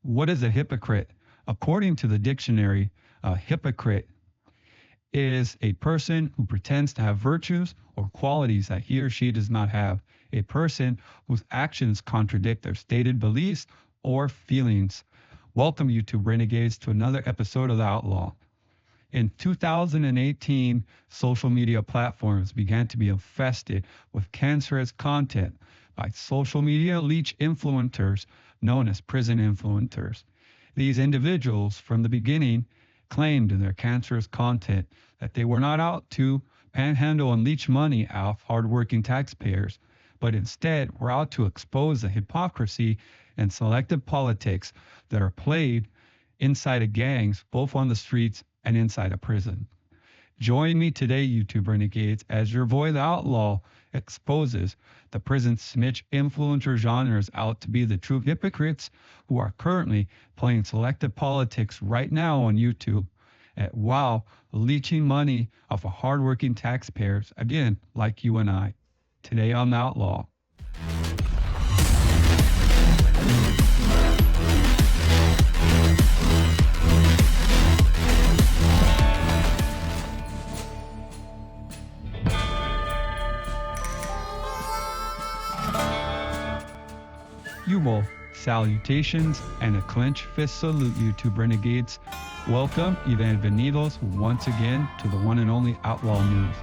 What is a hypocrite? According to the dictionary, a hypocrite is a person who pretends to have virtues or qualities that he or she does not have, a person whose actions contradict their stated beliefs or feelings. Welcome, YouTube renegades, to another episode of The Outlaw. In 2018, social media platforms began to be infested with cancerous content by social media leech influencers known as prison influencers. These individuals, from the beginning, claimed in their cancerous content that they were not out to panhandle and leech money off hardworking taxpayers, but instead were out to expose the hypocrisy and selective politics that are played inside of gangs, both on the streets and inside a prison. Join me today, YouTube renegades, as your boy the Outlaw exposes the prison snitch influencer genres out to be the true hypocrites who are currently playing selective politics right now on YouTube, while leeching money off of hardworking taxpayers, again, like you and I. Today on the Outlaw. Yubo, salutations and a clenched fist salute, YouTube renegades. Welcome, bienvenidos, once again to the one and only Outlaw News,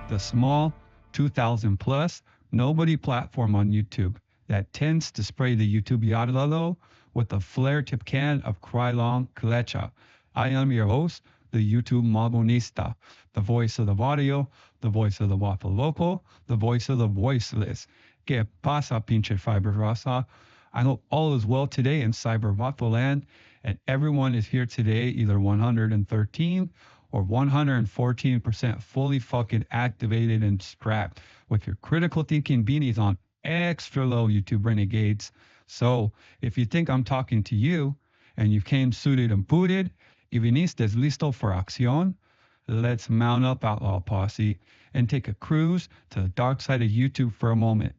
the small 2000 plus nobody platform on YouTube that tends to spray the YouTube yadalo with a flare tip can of Krylon Klecha. I am your host, the YouTube Magonista, the voice of the audio, the voice of the waffle local, the voice of the voiceless. Que pasa, pinche fiber raza? I hope all is well today in Cyber Waffle Land, and everyone is here today either 113 or 114% fully fucking activated and strapped with your critical thinking beanies on extra low, YouTube renegades. So if you think I'm talking to you and you came suited and booted, y viniste listo for acción, let's mount up, Outlaw Posse, and take a cruise to the dark side of YouTube for a moment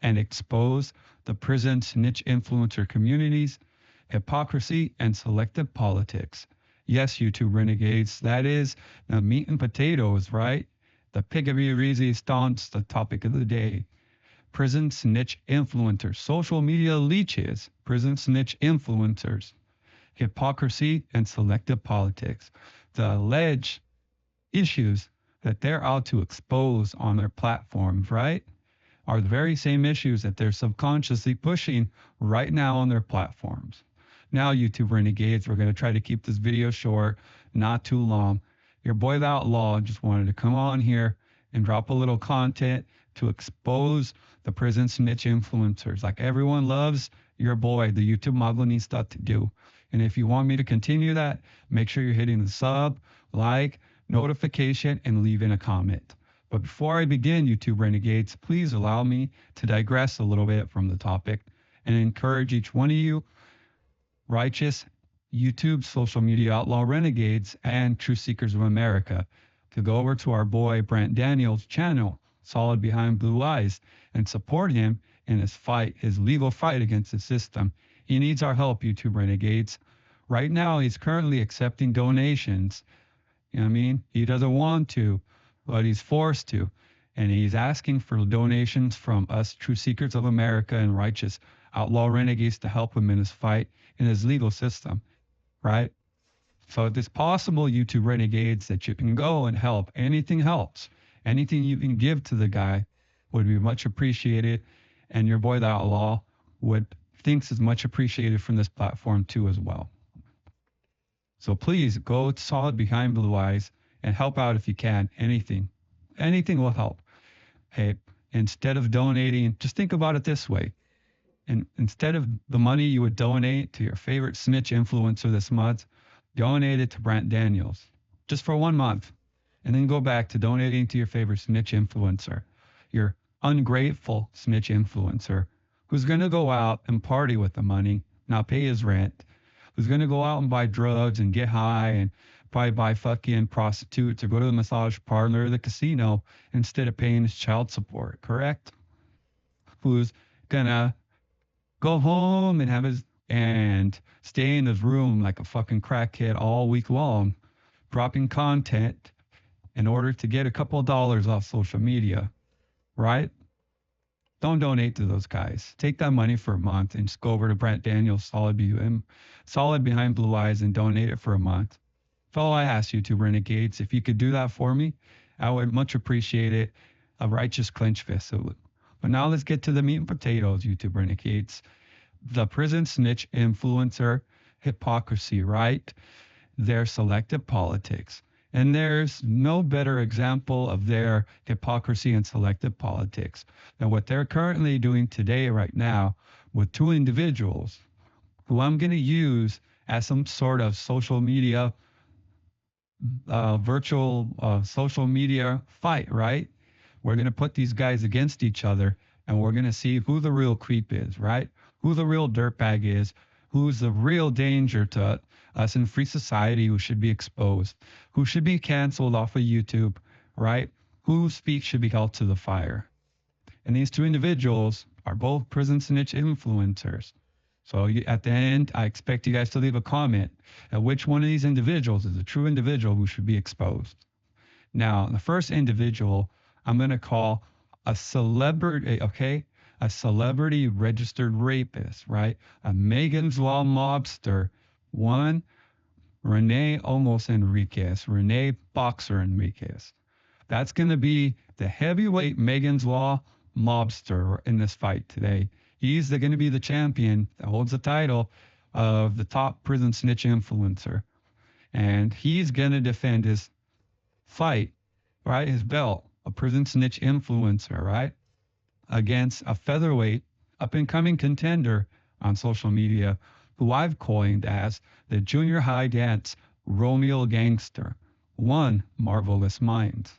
and expose the prison snitch influencer communities, hypocrisy, and selective politics. Yes, YouTube renegades, that is the meat and potatoes, right? The piggery resistance, the topic of the day. Prison snitch influencers, social media leeches, prison snitch influencers, hypocrisy, and selective politics. The alleged issues that they're out to expose on their platforms, right, are the very same issues that they're subconsciously pushing right now on their platforms. Now, YouTube renegades, we're going to try to keep this video short, not too long. Your boy the Outlaw just wanted to come on here and drop a little content to expose the prison snitch influencers like everyone loves your boy, the YouTube Magonista, to do. And if you want me to continue that, make sure you're hitting the sub, like, notification, and leaving a comment. But before I begin, YouTube renegades, please allow me to digress a little bit from the topic and encourage each one of you righteous YouTube social media outlaw renegades and true seekers of America to go over to our boy Brent Daniels' channel, Solid Behind Blue Eyes, and support him in his fight, his legal fight against the system. He needs our help, YouTube renegades. Right now, he's currently accepting donations. You know what I mean? He doesn't want to, but he's forced to. And he's asking for donations from us true seekers of America and righteous outlaw renegades to help him in his fight in his legal system, right? So if it's possible, YouTube renegades, that you can go and help. Anything helps. Anything you can give to the guy would be much appreciated. And your boy the Outlaw would thinks is much appreciated from this platform too as well. So please go Solid Behind Blue Eyes and help out if you can. Anything will help. Hey, instead of donating, just think about it this way. And instead of the money you would donate to your favorite snitch influencer this month, donate it to Brent Daniels just for 1 month. And then go back to donating to your favorite snitch influencer, your ungrateful snitch influencer who's going to go out and party with the money, not pay his rent, who's going to go out and buy drugs and get high and probably buy fucking prostitutes or go to the massage parlor or the casino instead of paying his child support, correct? Who's gonna go home and have his and stay in his room like a fucking crackhead all week long, dropping content in order to get a couple of dollars off social media, right? Don't donate to those guys. Take that money for a month and just go over to Brent Daniels, solid behind blue eyes, and donate it for a month. That's all I ask you, two renegades. If you could do that for me, I would much appreciate it. A righteous clench fist salute. But now let's get to the meat and potatoes, YouTube renegades. The prison snitch influencer hypocrisy, right? Their selective politics. And there's no better example of their hypocrisy and selective politics than what they're currently doing today, right now, with two individuals who I'm going to use as some sort of virtual social media fight, right? We're going to put these guys against each other and we're going to see who the real creep is, right? Who the real dirtbag is, who's the real danger to us in free society, who should be exposed, who should be canceled off of YouTube, right? Whose speech should be held to the fire. And these two individuals are both prison snitch influencers. So at the end, I expect you guys to leave a comment at which one of these individuals is a true individual who should be exposed. Now, the first individual I'm going to call a celebrity, okay? A celebrity registered rapist, right? A Megan's Law mobster. One, Renee Almost Enriquez, Renee Boxer Enriquez. That's going to be the heavyweight Megan's Law mobster in this fight today. He's going to be the champion that holds the title of the top prison snitch influencer. And he's going to defend his fight, right? His belt, a prison snitch influencer, right? Against a featherweight up and coming contender on social media who I've coined as the junior high dance Romeo gangster. One, Marvelous Minds.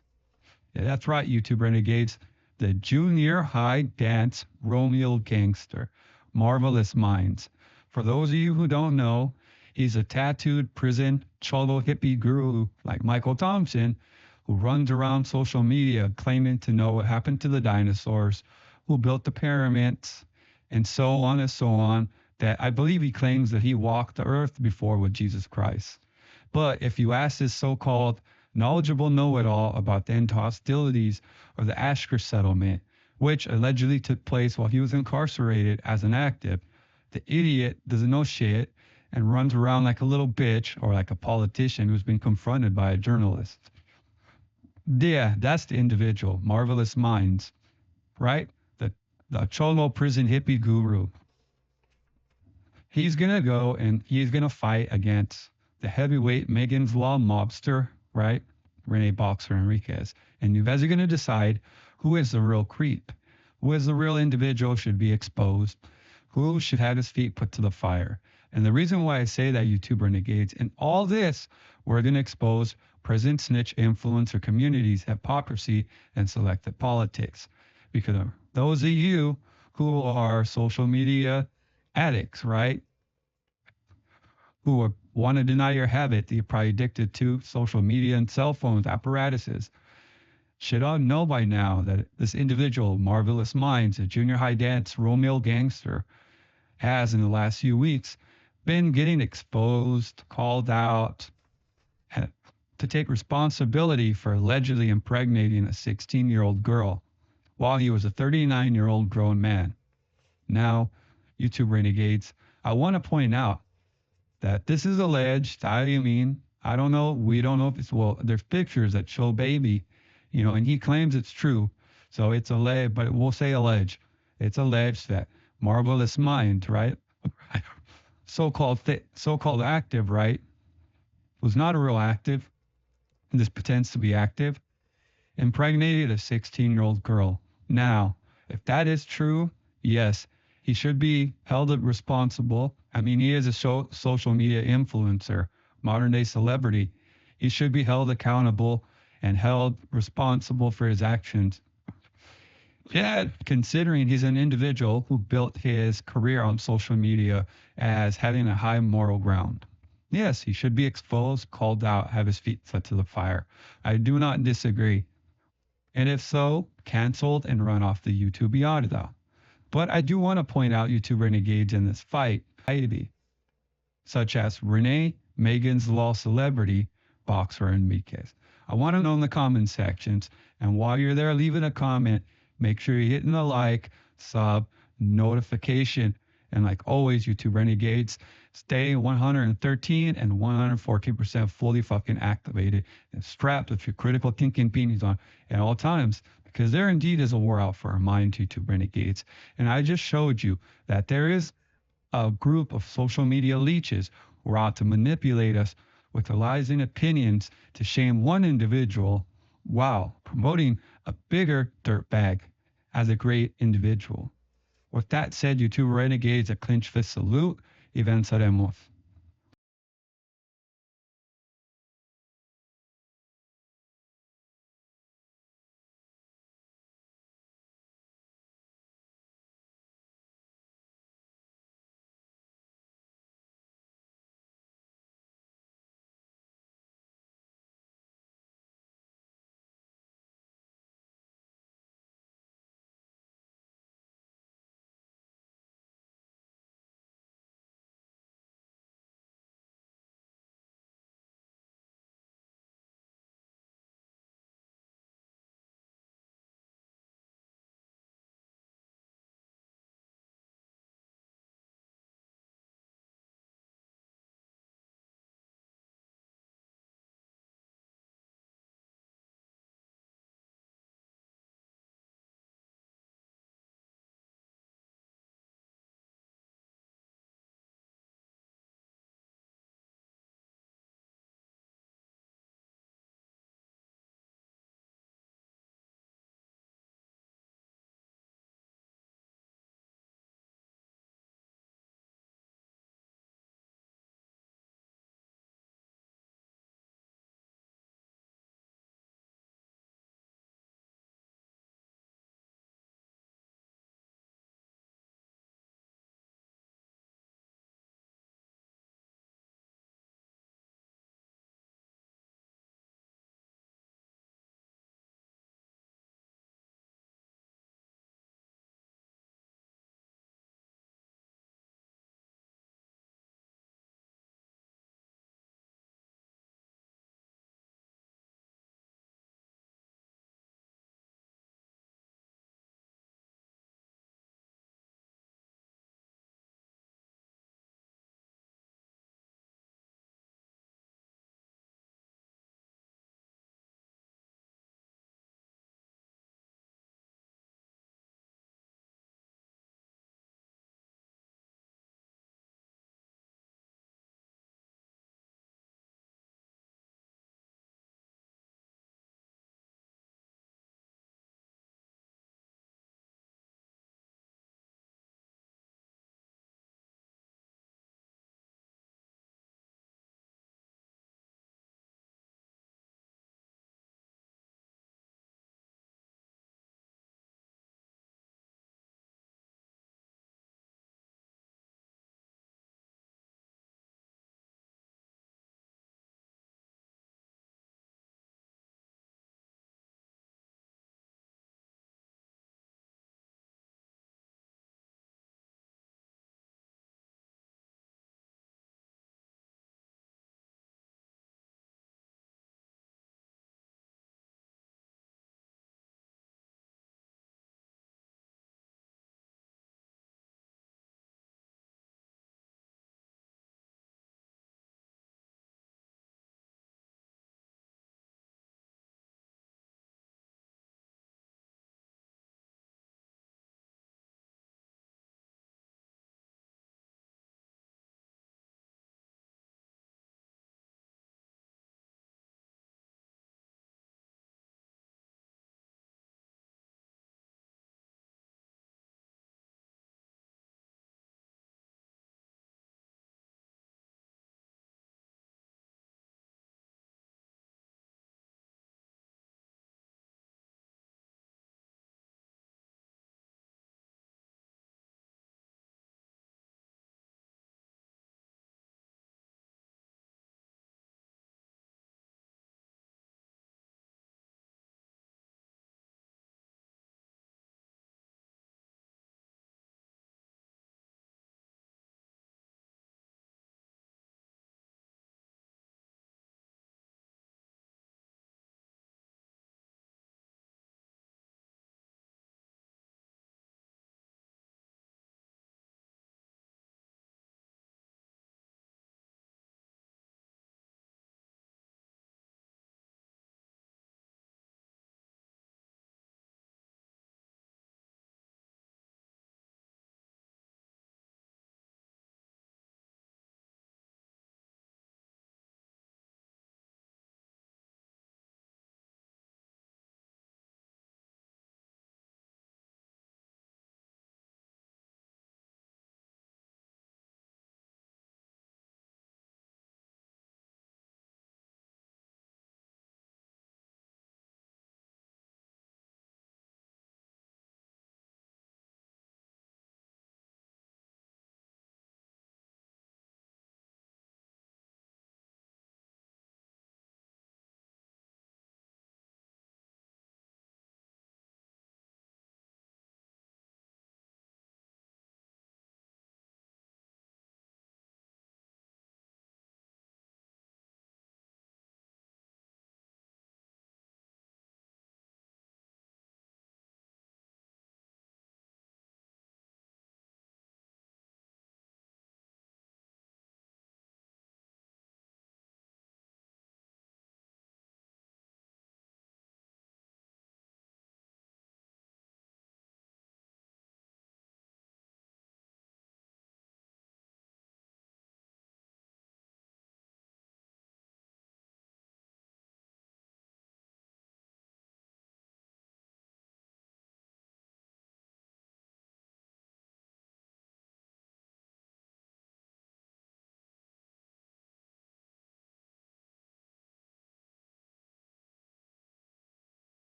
Yeah, that's right, YouTube renegades. The junior high dance Romeo gangster, Marvelous Minds. For those of you who don't know, he's a tattooed prison cholo hippie guru like Michael Thompson, who runs around social media claiming to know what happened to the dinosaurs, who built the pyramids, and so on and so on, that I believe he claims that he walked the earth before with Jesus Christ. But if you ask this so-called knowledgeable know-it-all about the end hostilities of the Ashker settlement, which allegedly took place while he was incarcerated as an active, the idiot doesn't know shit and runs around like a little bitch or like a politician who's been confronted by a journalist. Yeah, that's the individual, Marvelous Minds, right? The Cholo prison hippie guru. He's going to go and he's going to fight against the heavyweight Megan's Law mobster, right? Renee Boxer Enriquez. And you guys are going to decide who is the real creep, who is the real individual should be exposed, who should have his feet put to the fire. And the reason why I say that, YouTube renegades, in all this, we're going to expose prison snitch influencer communities' hypocrisy and selective politics. Because of those of you who are social media addicts, right? Who want to deny your habit that you're probably addicted to social media and cell phones, apparatuses, should all know by now that this individual, Marvelous Minds, a junior high dance Romeo gangster, has in the last few weeks been getting exposed, called out, to take responsibility for allegedly impregnating a 16-year-old girl while he was a 39-year-old grown man. Now, YouTube renegades, I want to point out that this is alleged. I mean, I don't know. We don't know if it's, well, there's pictures that show baby, and he claims it's true. So it's alleged, but we'll say alleged. It's alleged that Marvelous Mind, right? So-called active, right? Was not a real active. This pretends to be active. Impregnated a 16-year-old girl. Now, if that is true, yes, he should be held responsible. I mean, he is a social media influencer, modern day celebrity. He should be held accountable and held responsible for his actions. Yeah, considering he's an individual who built his career on social media as having a high moral ground. Yes, he should be exposed, called out, have his feet set to the fire. I do not disagree. And if so, canceled and run off the YouTube yada. But I do want to point out, YouTube renegades, in this fight, such as Renee, Megan's Law Celebrity, Boxer, and Enriquez. I want to know in the comment sections. And while you're there leaving a comment, make sure you're hitting the like, sub, notification. And like always, YouTube Renegades, stay 113 and 114% fully fucking activated and strapped with your critical thinking beanies on at all times. Because there indeed is a war out for our mind, YouTube Renegades. And I just showed you that there is a group of social media leeches who are out to manipulate us with their lies and opinions to shame one individual while promoting a bigger dirtbag as a great individual. With that said, you two renegades, a clinch fist salute y venceremos.